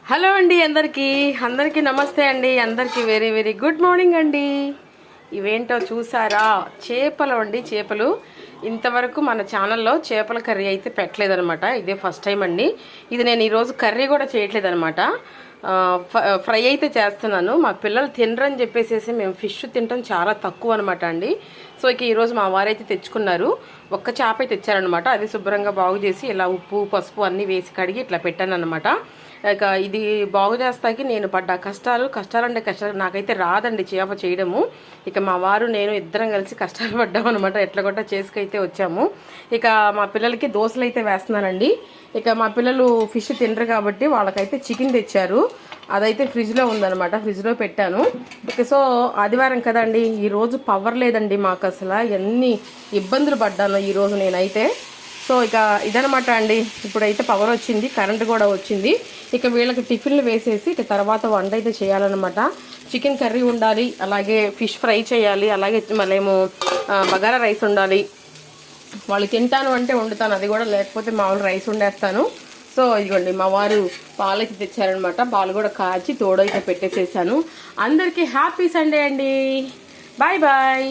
Hello అండి, అందరికీ నమస్తే అండి. అందరికీ వెరీ వెరీ గుడ్ మార్నింగ్ అండి. ఇవేంటో చూసారా? చేపలు అండి. చేపలు ఇంతవరకు మన ఛానల్లో చేపల కర్రీ అయితే పెట్టలేదనమాట. ఇదే ఫస్ట్ టైం అండి. ఇది నేను ఈరోజు కర్రీ కూడా చేయట్లేదనమాట. ఫ్రై అయితే చేస్తున్నాను. మా పిల్లలు తినరని చెప్పేసి మేము ఫిష్ తినడం చాలా తక్కువ అనమాట అండి. సో ఇక ఈరోజు మా వారైతే తెచ్చుకున్నారు. ఒక్క చేప అయితే తెచ్చారనమాట. అది శుభ్రంగా బాగు చేసి ఇలా ఉప్పు పసుపు అన్నీ వేసి కడిగి ఇట్లా పెట్టాను అనమాట. ఇక ఇది బాగు చేస్తాకి నేను పడ్డ కష్టాలు నాకైతే రాదండి చేప చేయడము. ఇక మా వారు నేను ఇద్దరం కలిసి కష్టాలు పడ్డాం అనమాట. ఎట్లా కొట్ట చేసుకైతే వచ్చాము. ఇక మా పిల్లలకి దోశలు అయితే వేస్తున్నానండి. ఇక మా పిల్లలు ఫిష్ తినరు కాబట్టి వాళ్ళకైతే చికెన్ తెచ్చారు. అదైతే ఫ్రిడ్జ్లో ఉందన్నమాట. ఫ్రిడ్జ్లో పెట్టాను. ఇక సో ఆదివారం కదండి, ఈరోజు పవర్ లేదండి మాకు. అసలు ఎన్ని ఇబ్బందులు పడ్డాను ఈరోజు నేనైతే. సో ఇక ఇదనమాట అండి. ఇప్పుడైతే పవర్ వచ్చింది, కరెంట్ కూడా వచ్చింది. ఇక వీళ్ళకి టిఫిన్లు వేసేసి ఇక తర్వాత వంట అయితే చేయాలన్నమాట. చికెన్ కర్రీ ఉండాలి, అలాగే ఫిష్ ఫ్రై చేయాలి, అలాగే మళ్ళేమో బగారా రైస్ ఉండాలి. వాళ్ళు తింటాను అంటే వండుతాను, అది కూడా లేకపోతే మామూలు రైస్ వండేస్తాను. సో ఇదిగోండి మా వారు పాలకి తెచ్చారనమాట. పాలు కూడా కాచి తోడైతే పెట్టేసేసాను. అందరికీ హ్యాపీ సండే అండి. Bye bye.